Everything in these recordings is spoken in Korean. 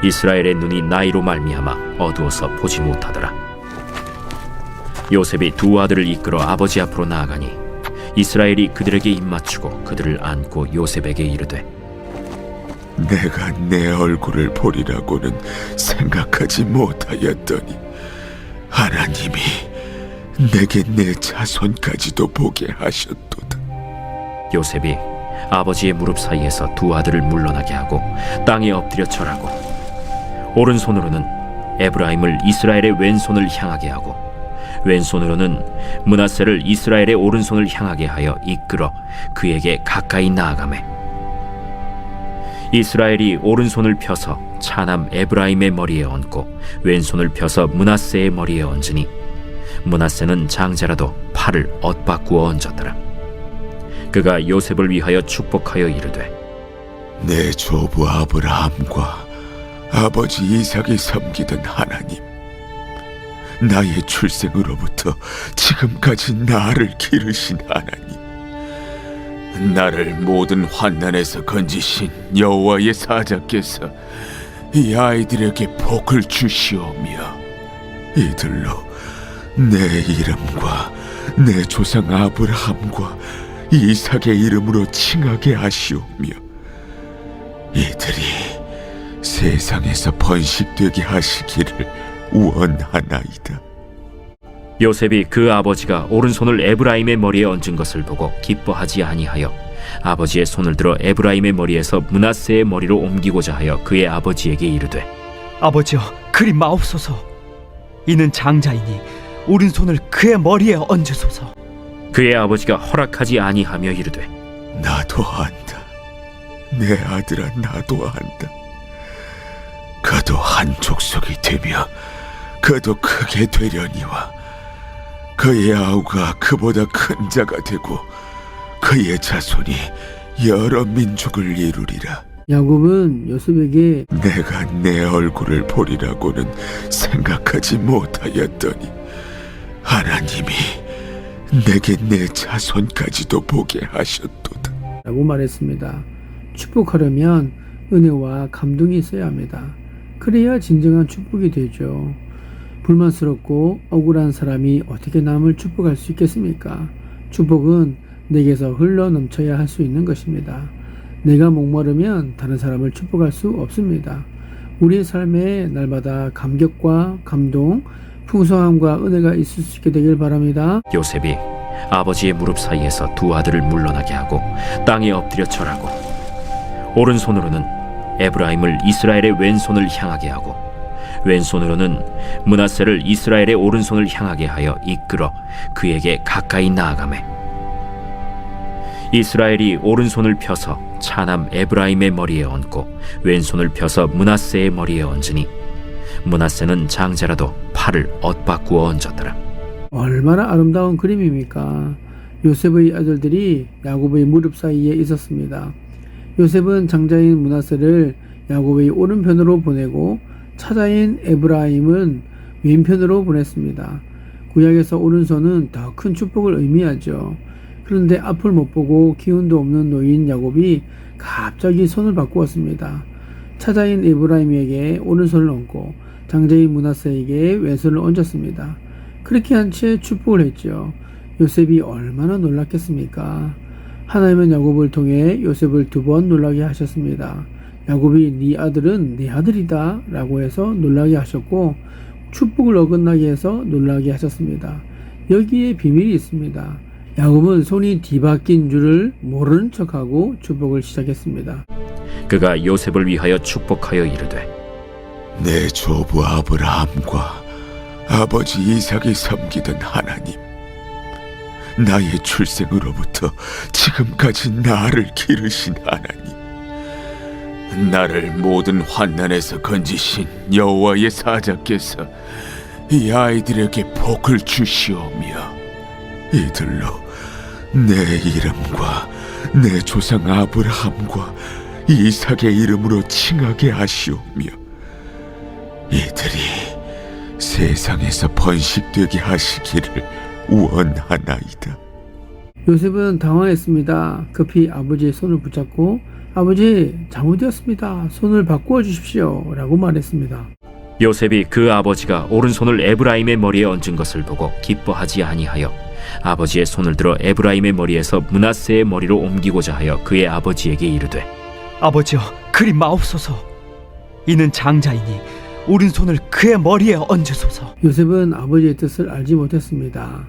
이스라엘의 눈이 나이로 말미암아 어두워서 보지 못하더라. 요셉이 두 아들을 이끌어 아버지 앞으로 나아가니 이스라엘이 그들에게 입맞추고 그들을 안고 요셉에게 이르되, 내가 내 얼굴을 보리라고는 생각하지 못하였더니 하나님이 내게 내 자손까지도 보게 하셨도다. 요셉이 아버지의 무릎 사이에서 두 아들을 물러나게 하고 땅에 엎드려 절하고 오른손으로는 에브라임을 이스라엘의 왼손을 향하게 하고 왼손으로는 므낫세를 이스라엘의 오른손을 향하게 하여 이끌어 그에게 가까이 나아가매 이스라엘이 오른손을 펴서 차남 에브라임의 머리에 얹고 왼손을 펴서 므낫세의 머리에 얹으니 므낫세는 장자라도 팔을 엇바꾸어 얹었더라. 그가 요셉을 위하여 축복하여 이르되, 내 조부 아브라함과 아버지 이삭이 섬기던 하나님, 나의 출생으로부터 지금까지 나를 기르신 하나님, 나를 모든 환난에서 건지신 여호와의 사자께서 이 아이들에게 복을 주시오며 이들로 내 이름과 내 조상 아브라함과 이삭의 이름으로 칭하게 하시오며 이들이 세상에서 번식되게 하시기를 원하나이다. 요셉이 그 아버지가 오른손을 에브라임의 머리에 얹은 것을 보고 기뻐하지 아니하여 아버지의 손을 들어 에브라임의 머리에서 므낫세의 머리로 옮기고자 하여 그의 아버지에게 이르되, 아버지여, 그리 마옵소서. 이는 장자이니 오른손을 그의 머리에 얹으소서. 그의 아버지가 허락하지 아니하며 이르되, 나도 안다. 내 아들아, 나도 안다. 그도 한 족속이 되며 그도 크게 되려니와 그의 아우가 그보다 큰 자가 되고 그의 자손이 여러 민족을 이루리라. 야곱은 요셉에게 내가 내 얼굴을 보리라고는 생각하지 못하였더니 하나님이 내게 내 자손까지도 보게 하셨도다 라고 말했습니다. 축복하려면 은혜와 감동이 있어야 합니다. 그래야 진정한 축복이 되죠. 불만스럽고 억울한 사람이 어떻게 남을 축복할 수 있겠습니까? 축복은 내게서 흘러 넘쳐야 할 수 있는 것입니다. 내가 목마르면 다른 사람을 축복할 수 없습니다. 우리의 삶에 날마다 감격과 감동, 풍성함과 은혜가 있을 수 있게 되길 바랍니다. 요셉이 아버지의 무릎 사이에서 두 아들을 물러나게 하고 땅에 엎드려 절하고 오른손으로는 에브라임을 이스라엘의 왼손을 향하게 하고 왼손으로는 므낫세를 이스라엘의 오른손을 향하게 하여 이끌어 그에게 가까이 나아가매 이스라엘이 오른손을 펴서 차남 에브라임의 머리에 얹고 왼손을 펴서 므낫세의 머리에 얹으니 므낫세는 장자라도 팔을 엇바꾸어 얹었더라. 얼마나 아름다운 그림입니까? 요셉의 아들들이 야곱의 무릎 사이에 있었습니다. 요셉은 장자인 므낫세를 야곱의 오른편으로 보내고 차자인 에브라임은 왼편으로 보냈습니다. 구약에서 오른손은 더 큰 축복을 의미하죠. 그런데 앞을 못 보고 기운도 없는 노인 야곱이 갑자기 손을 바꾸었습니다. 차자인 에브라임에게 오른손을 얹고 장자인 므낫세에게 왼손을 얹었습니다. 그렇게 한 채 축복을 했죠. 요셉이 얼마나 놀랐겠습니까? 하나님은 야곱을 통해 요셉을 두 번 놀라게 하셨습니다. 야곱이 네 아들은 내 아들이다 라고 해서 놀라게 하셨고 축복을 어긋나게 해서 놀라게 하셨습니다. 여기에 비밀이 있습니다. 야곱은 손이 뒤바뀐 줄을 모르는 척하고 축복을 시작했습니다. 그가 요셉을 위하여 축복하여 이르되, 내 조부 아브라함과 아버지 이삭이 섬기던 하나님, 나의 출생으로부터 지금까지 나를 기르신 하나님, 나를 모든 환난에서 건지신 여호와의 사자께서 이 아이들에게 복을 주시오며 이들로 내 이름과 내 조상 아브라함과 이삭의 이름으로 칭하게 하시오며 이들이 세상에서 번식되게 하시기를 원하나이다. 요셉은 당황했습니다. 급히 아버지의 손을 붙잡고 아버지, 잘못되었습니다. 손을 바꾸어 주십시오. 라고 말했습니다. 요셉이 그 아버지가 오른손을 에브라임의 머리에 얹은 것을 보고 기뻐하지 아니하여 아버지의 손을 들어 에브라임의 머리에서 므낫세의 머리로 옮기고자 하여 그의 아버지에게 이르되 아버지여, 그리 마옵소서. 이는 장자이니 오른손을 그의 머리에 얹으소서. 요셉은 아버지의 뜻을 알지 못했습니다.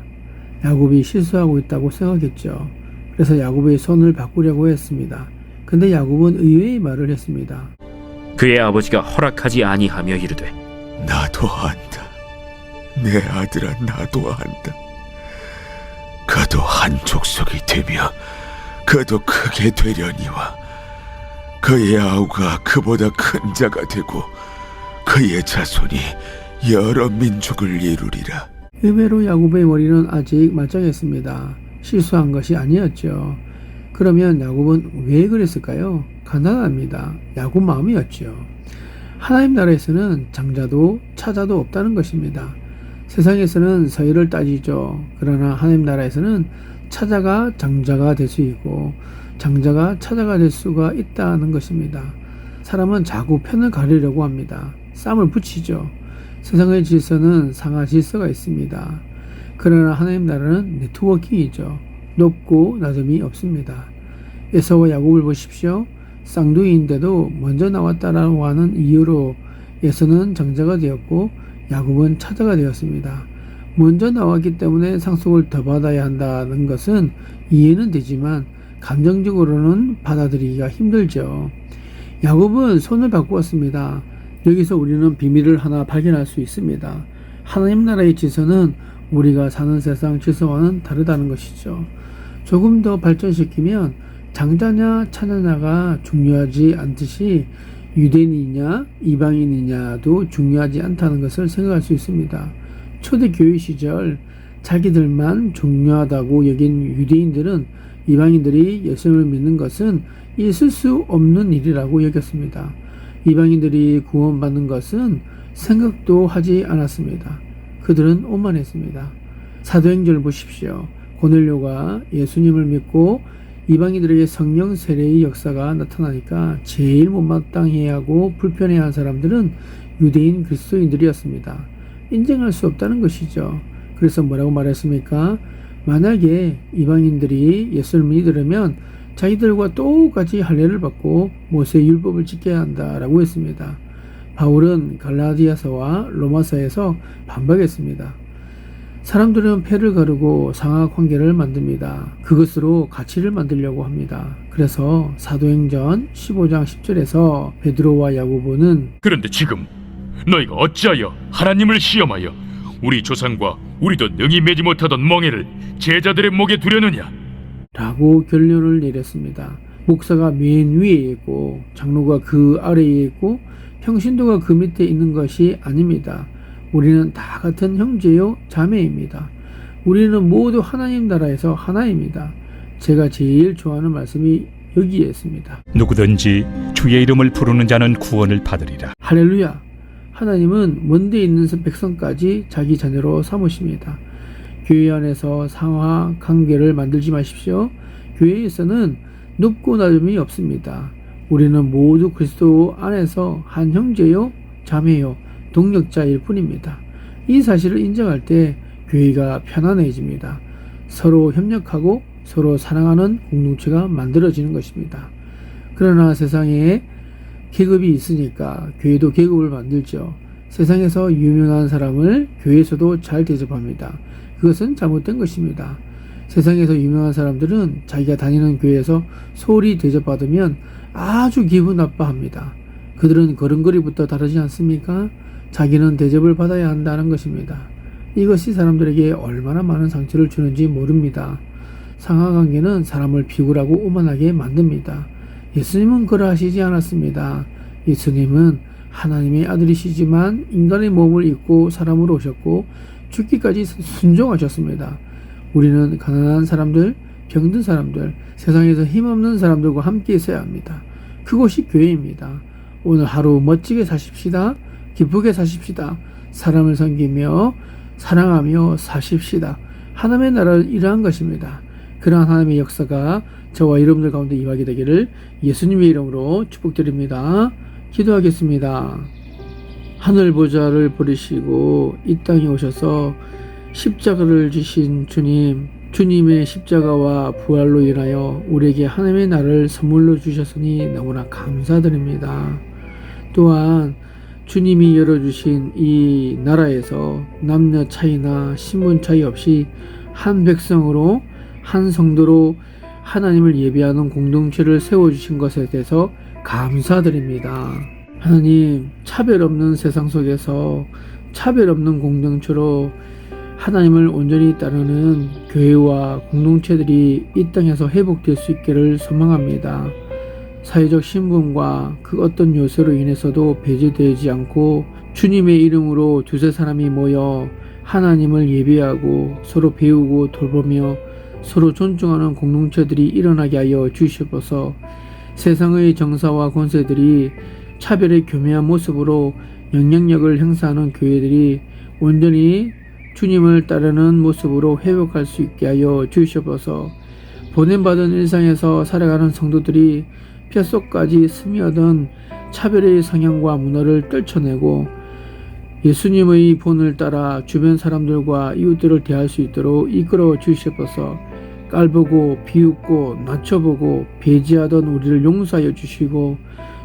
야곱이 실수하고 있다고 생각했죠. 그래서 야곱의 손을 바꾸려고 했습니다. 근데 야곱은 의외의 말을 했습니다. 그의 아버지가 허락하지 아니하며 이르되 나도 안다. 내 아들아, 나도 안다. 그도 한 족속이 되며 그도 크게 되려니와 그의 아우가 그보다 큰 자가 되고 그의 자손이 여러 민족을 이루리라. 의외로 야곱의 머리는 아직 말짱했습니다. 실수한 것이 아니었죠. 그러면 야곱은 왜 그랬을까요? 간단합니다. 야곱 마음이었죠. 하나님 나라에서는 장자도 차자도 없다는 것입니다. 세상에서는 서열을 따지죠. 그러나 하나님 나라에서는 차자가 장자가 될 수 있고 장자가 차자가 될 수가 있다는 것입니다. 사람은 자꾸 편을 가리려고 합니다. 쌈을 붙이죠. 세상의 질서는 상하 질서가 있습니다. 그러나 하나님 나라는 네트워킹이죠. 높고 낮음이 없습니다. 에서와 야곱을 보십시오. 쌍둥이인데도 먼저 나왔다라고 하는 이유로 에서는 장자가 되었고 야곱은 차자가 되었습니다. 먼저 나왔기 때문에 상속을 더 받아야 한다는 것은 이해는 되지만 감정적으로는 받아들이기가 힘들죠. 야곱은 손을 바꾸었습니다. 여기서 우리는 비밀을 하나 발견할 수 있습니다. 하나님 나라의 질서는 우리가 사는 세상 질서와는 다르다는 것이죠. 조금 더 발전시키면 장자냐 차자냐가 중요하지 않듯이 유대인이냐 이방인이냐도 중요하지 않다는 것을 생각할 수 있습니다. 초대교회 시절 자기들만 중요하다고 여긴 유대인들은 이방인들이 예수님을 믿는 것은 있을 수 없는 일이라고 여겼습니다. 이방인들이 구원받는 것은 생각도 하지 않았습니다. 그들은 오만했습니다. 사도행전을 보십시오. 고넬료가 예수님을 믿고 이방인들에게 성령 세례의 역사가 나타나니까 제일 못마땅해하고 불편해한 사람들은 유대인 그리스도인들이었습니다. 인정할 수 없다는 것이죠. 그래서 뭐라고 말했습니까? 만약에 이방인들이 예수를 믿으려면 자기들과 똑같이 할례를 받고 모세의 율법을 지켜야 한다라고 했습니다. 바울은 갈라디아서와 로마서에서 반박했습니다. 사람들은 패를 가르고 상하관계를 만듭니다. 그것으로 가치를 만들려고 합니다. 그래서 사도행전 15장 10절에서 베드로와 야고보는 그런데 지금 너희가 어찌하여 하나님을 시험하여 우리 조상과 우리도 능히 매지 못하던 멍에를 제자들의 목에 두려느냐? 라고 결론을 내렸습니다. 목사가 맨 위에 있고 장로가 그 아래에 있고 평신도가 그 밑에 있는 것이 아닙니다. 우리는 다 같은 형제요 자매입니다. 우리는 모두 하나님 나라에서 하나입니다. 제가 제일 좋아하는 말씀이 여기에 있습니다. 누구든지 주의 이름을 부르는 자는 구원을 받으리라. 할렐루야. 하나님은 먼데 있는 백성까지 자기 자녀로 삼으십니다. 교회 안에서 상하 관계를 만들지 마십시오. 교회에서는 높고 낮음이 없습니다. 우리는 모두 그리스도 안에서 한 형제요 자매요 동력자일 뿐입니다. 이 사실을 인정할 때 교회가 편안해집니다. 서로 협력하고 서로 사랑하는 공동체가 만들어지는 것입니다. 그러나 세상에 계급이 있으니까 교회도 계급을 만들죠. 세상에서 유명한 사람을 교회에서도 잘 대접합니다. 그것은 잘못된 것입니다. 세상에서 유명한 사람들은 자기가 다니는 교회에서 소홀히 대접받으면 아주 기분 나빠합니다. 그들은 걸음걸이부터 다르지 않습니까? 자기는 대접을 받아야 한다는 것입니다. 이것이 사람들에게 얼마나 많은 상처를 주는지 모릅니다. 상하관계는 사람을 비굴하고 오만하게 만듭니다. 예수님은 그러하시지 않았습니다. 예수님은 하나님의 아들이시지만 인간의 몸을 입고 사람으로 오셨고 죽기까지 순종하셨습니다. 우리는 가난한 사람들, 병든 사람들, 세상에서 힘없는 사람들과 함께 있어야 합니다. 그것이 교회입니다. 오늘 하루 멋지게 사십시다. 기쁘게 사십시다. 사람을 섬기며 사랑하며 사십시다. 하나님의 나라를 이루한 것입니다. 그러한 하나님의 역사가 저와 여러분들 가운데 임하게 되기를 예수님의 이름으로 축복드립니다. 기도하겠습니다. 하늘 보좌를 버리시고 이 땅에 오셔서 십자가를 지신 주님, 주님의 십자가와 부활로 인하여 우리에게 하나님의 나라를 선물로 주셨으니 너무나 감사드립니다. 또한 주님이 열어주신 이 나라에서 남녀 차이나 신분 차이 없이 한 백성으로 한 성도로 하나님을 예배하는 공동체를 세워주신 것에 대해서 감사드립니다. 하나님, 차별 없는 세상 속에서 차별 없는 공동체로 하나님을 온전히 따르는 교회와 공동체들이 이 땅에서 회복될 수 있기를 소망합니다. 사회적 신분과 그 어떤 요소로 인해서도 배제되지 않고 주님의 이름으로 두세 사람이 모여 하나님을 예배하고 서로 배우고 돌보며 서로 존중하는 공동체들이 일어나게 하여 주시옵소서. 세상의 정사와 권세들이 차별의 교묘한 모습으로 영향력을 행사하는 교회들이 온전히 주님을 따르는 모습으로 회복할 수 있게 하여 주시옵소서. 보냄받은 일상에서 살아가는 성도들이 뼛속까지 스며든 차별의 성향과 문화를 떨쳐내고 예수님의 본을 따라 주변 사람들과 이웃들을 대할 수 있도록 이끌어 주시옵소서. 깔보고 비웃고 낮춰보고 배제하던 우리를 용서하여 주시고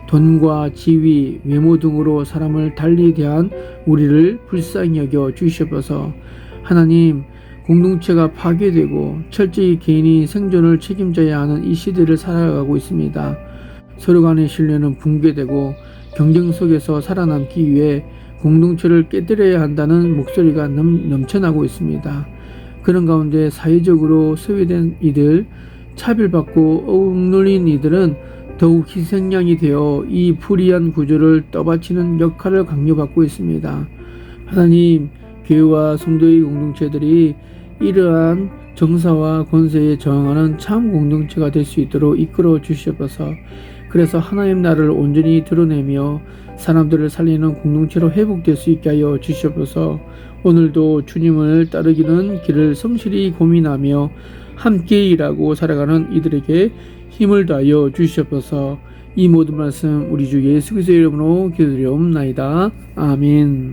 돈과 지위, 외모 등으로 사람을 달리 대한 우리를 불쌍히 여겨 주시옵소서. 하나님, 공동체가 파괴되고 철저히 개인이 생존을 책임져야 하는 이 시대를 살아가고 있습니다. 서로 간의 신뢰는 붕괴되고 경쟁 속에서 살아남기 위해 공동체를 깨뜨려야 한다는 목소리가 넘쳐나고 있습니다. 그런 가운데 사회적으로 소외된 이들, 차별받고 억눌린 이들은 더욱 희생양이 되어 이 불의한 구조를 떠받치는 역할을 강요받고 있습니다. 하나님, 교회와 성도의 공동체들이 이러한 정사와 권세에 저항하는 참 공동체가 될 수 있도록 이끌어 주시옵소서. 그래서 하나님 나라를 온전히 드러내며 사람들을 살리는 공동체로 회복될 수 있게 하여 주시옵소서. 오늘도 주님을 따르기는 길을 성실히 고민하며 함께 일하고 살아가는 이들에게 힘을 다하여 주시옵소서. 이 모든 말씀 우리 주 예수 그리스도의 이름으로 기도드리옵나이다. 아멘.